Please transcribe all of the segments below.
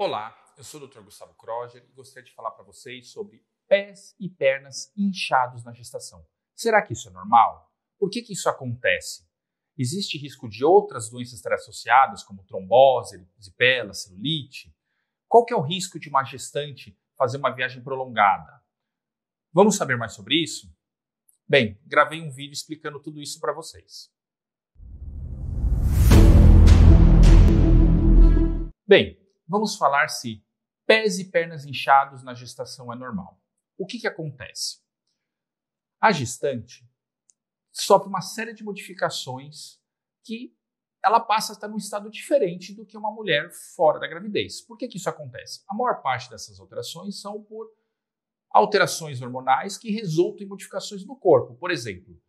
Olá, eu sou o Dr. Gustavo Kroger e gostaria de falar para vocês sobre pés e pernas inchados na gestação. Será que isso é normal? Por que isso acontece? Existe risco de outras doenças estarem associadas, como trombose, erisipela, celulite? Qual que é o risco de uma gestante fazer uma viagem prolongada? Vamos saber mais sobre isso? Bem, gravei um vídeo explicando tudo isso para vocês. Bem, vamos falar se pés e pernas inchados na gestação é normal. O que acontece? A gestante sofre uma série de modificações que ela passa a estar num estado diferente do que uma mulher fora da gravidez. Por que isso acontece? A maior parte dessas alterações são por alterações hormonais que resultam em modificações no corpo. Por exemplo,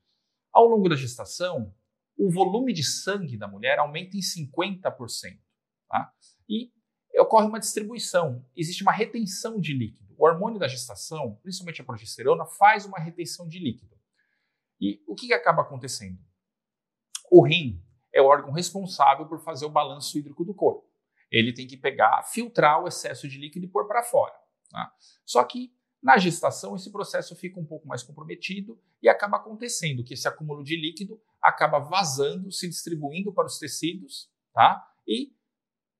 ao longo da gestação, o volume de sangue da mulher aumenta em 50%. Tá? E ocorre uma distribuição, existe uma retenção de líquido. O hormônio da gestação, principalmente a progesterona, faz uma retenção de líquido. E o que acaba acontecendo? O rim é o órgão responsável por fazer o balanço hídrico do corpo. Ele tem que filtrar o excesso de líquido e pôr para fora. Tá? Só que na gestação esse processo fica um pouco mais comprometido e acaba acontecendo que esse acúmulo de líquido acaba vazando, se distribuindo para os tecidos, tá? E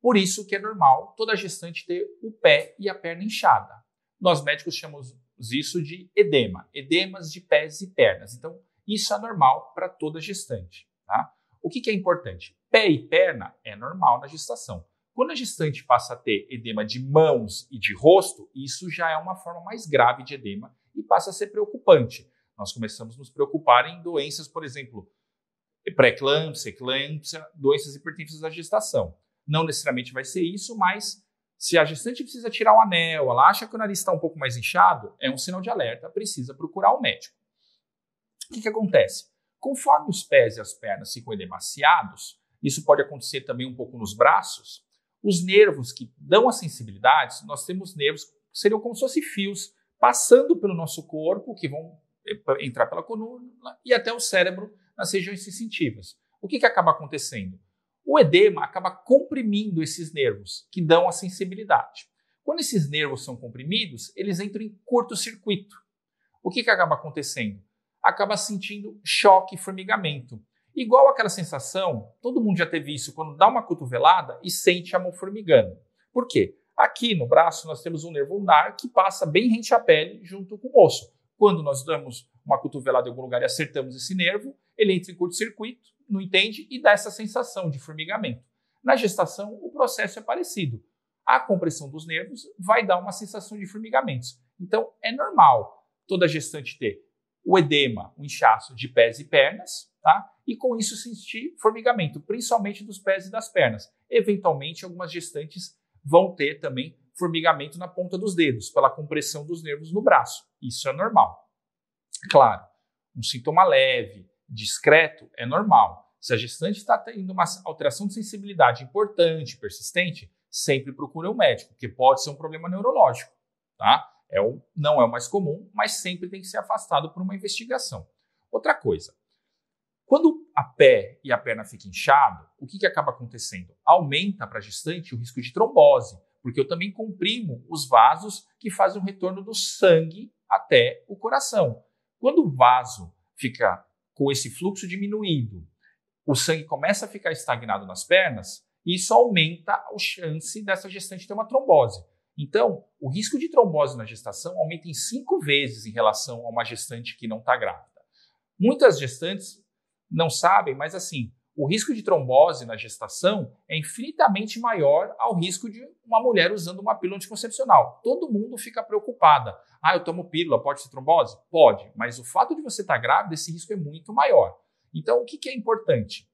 por isso que é normal toda gestante ter o pé e a perna inchada. Nós médicos chamamos isso de edema, edemas de pés e pernas. Então, isso é normal para toda gestante. Tá? O que é importante? Pé e perna é normal na gestação. Quando a gestante passa a ter edema de mãos e de rosto, isso já é uma forma mais grave de edema e passa a ser preocupante. Nós começamos a nos preocupar em doenças, por exemplo, pré-eclâmpsia, eclâmpsia, doenças hipertensivas da gestação. Não necessariamente vai ser isso, mas se a gestante precisa tirar o anel, ela acha que o nariz está um pouco mais inchado, é um sinal de alerta, precisa procurar o médico. O que acontece? Conforme os pés e as pernas ficam edemaciados, isso pode acontecer também um pouco nos braços, os nervos que dão as sensibilidades, nós temos nervos que seriam como se fossem fios passando pelo nosso corpo, que vão entrar pela coluna e até o cérebro nas regiões sensitivas. O que acaba acontecendo? O edema acaba comprimindo esses nervos que dão a sensibilidade. Quando esses nervos são comprimidos, eles entram em curto-circuito. O que acaba acontecendo? Acaba sentindo choque e formigamento. Igual aquela sensação, todo mundo já teve isso, quando dá uma cotovelada e sente a mão formigando. Por quê? Aqui no braço nós temos um nervo ulnar que passa bem rente à pele junto com o osso. Quando nós damos uma cotovelada em algum lugar e acertamos esse nervo, ele entra em curto-circuito, não entende e dá essa sensação de formigamento. Na gestação, o processo é parecido. A compressão dos nervos vai dar uma sensação de formigamentos. Então, é normal toda gestante ter o edema, o inchaço de pés e pernas, tá? E com isso sentir formigamento, principalmente dos pés e das pernas. Eventualmente, algumas gestantes vão ter também formigamento na ponta dos dedos, pela compressão dos nervos no braço. Isso é normal. Claro, um sintoma leve, discreto, é normal. Se a gestante está tendo uma alteração de sensibilidade importante, persistente, sempre procure um médico, porque pode ser um problema neurológico. Tá? Não é o mais comum, mas sempre tem que ser afastado por uma investigação. Outra coisa, quando a pé e a perna ficam inchados, o que acaba acontecendo? Aumenta para a gestante o risco de trombose, porque eu também comprimo os vasos que fazem o retorno do sangue até o coração. Quando o vaso fica com esse fluxo diminuído, o sangue começa a ficar estagnado nas pernas, isso aumenta a chance dessa gestante ter uma trombose. Então, o risco de trombose na gestação aumenta em 5 vezes em relação a uma gestante que não está grávida. Muitas gestantes não sabem, mas assim, o risco de trombose na gestação é infinitamente maior ao risco de uma mulher usando uma pílula anticoncepcional. Todo mundo fica preocupada. Eu tomo pílula, pode ser trombose? Pode, mas o fato de você estar grávida, esse risco é muito maior. Então, o que é importante?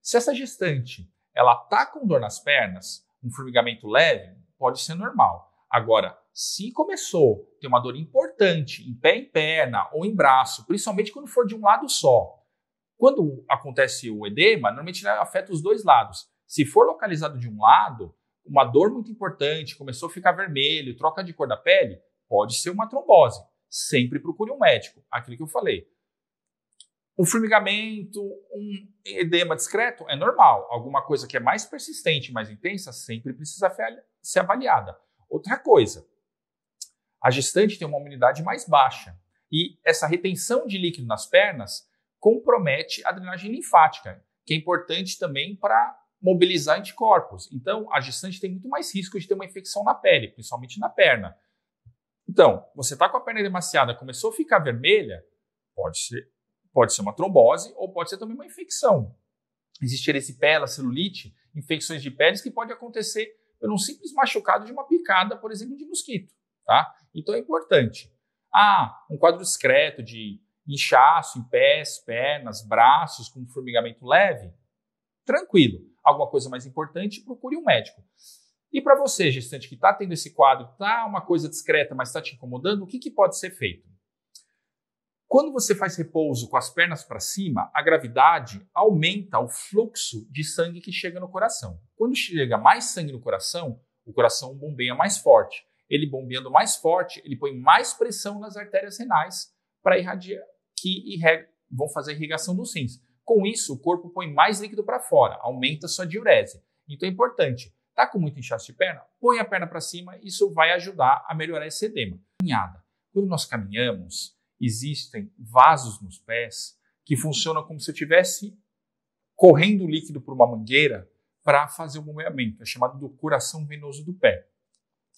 Se essa gestante ela está com dor nas pernas, um formigamento leve, pode ser normal. Agora, se começou a ter uma dor importante em pé e perna ou em braço, principalmente quando for de um lado só, quando acontece o edema, normalmente ele afeta os dois lados. Se for localizado de um lado, uma dor muito importante, começou a ficar vermelho, troca de cor da pele, pode ser uma trombose. Sempre procure um médico. Aquilo que eu falei. Um formigamento, um edema discreto é normal. Alguma coisa que é mais persistente, mais intensa, sempre precisa ser avaliada. Outra coisa, a gestante tem uma imunidade mais baixa e essa retenção de líquido nas pernas compromete a drenagem linfática, que é importante também para mobilizar anticorpos. Então, a gestante tem muito mais risco de ter uma infecção na pele, principalmente na perna. Então, você está com a perna edemaciada, começou a ficar vermelha, pode ser uma trombose ou pode ser também uma infecção. Existe erisipela, celulite, infecções de peles que pode acontecer por um simples machucado de uma picada, por exemplo, de mosquito. Tá? Então é importante. Um quadro discreto de inchaço em pés, pernas, braços, com formigamento leve, tranquilo. Alguma coisa mais importante, procure um médico. E para você, gestante, que está tendo esse quadro, está uma coisa discreta, mas está te incomodando, o que pode ser feito? Quando você faz repouso com as pernas para cima, a gravidade aumenta o fluxo de sangue que chega no coração. Quando chega mais sangue no coração, o coração bombeia mais forte. Ele bombeando mais forte, ele põe mais pressão nas artérias renais para irradiar, vão fazer a irrigação dos rins. Com isso, o corpo põe mais líquido para fora, aumenta a sua diurese. Então é importante. Está com muito inchaço de perna? Põe a perna para cima, isso vai ajudar a melhorar esse edema. Caminhada. Quando nós caminhamos, existem vasos nos pés que funcionam como se eu estivesse correndo líquido por uma mangueira para fazer o bombeamento. É chamado do coração venoso do pé.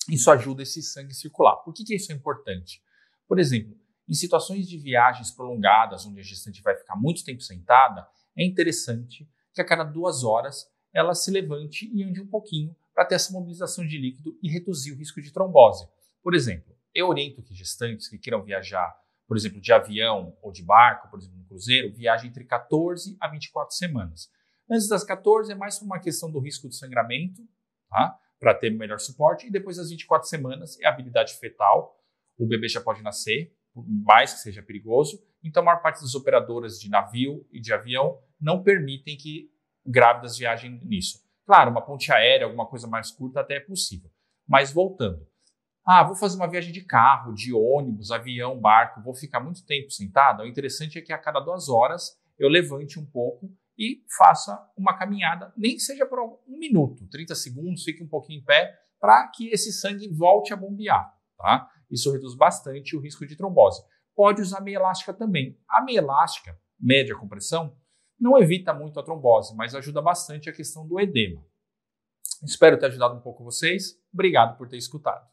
Isso ajuda esse sangue a circular. Por que isso é importante? Por exemplo, em situações de viagens prolongadas, onde a gestante vai ficar muito tempo sentada, é interessante que a cada 2 horas ela se levante e ande um pouquinho para ter essa mobilização de líquido e reduzir o risco de trombose. Por exemplo, eu oriento que gestantes que queiram viajar, por exemplo, de avião ou de barco, por exemplo, no cruzeiro, viajem entre 14 a 24 semanas. Antes das 14 é mais por uma questão do risco de sangramento, tá? Para ter melhor suporte, e depois das 24 semanas é a habilidade fetal, o bebê já pode nascer, por mais que seja perigoso, então a maior parte das operadoras de navio e de avião não permitem que grávidas viajem nisso. Claro, uma ponte aérea, alguma coisa mais curta até é possível. Mas voltando, vou fazer uma viagem de carro, de ônibus, avião, barco, vou ficar muito tempo sentado. O interessante é que a cada 2 horas eu levante um pouco e faça uma caminhada, nem que seja por 1 minuto, 30 segundos, fique um pouquinho em pé, para que esse sangue volte a bombear. Tá? Isso reduz bastante o risco de trombose. Pode usar meia elástica também. A meia elástica, média compressão, não evita muito a trombose, mas ajuda bastante a questão do edema. Espero ter ajudado um pouco vocês. Obrigado por ter escutado.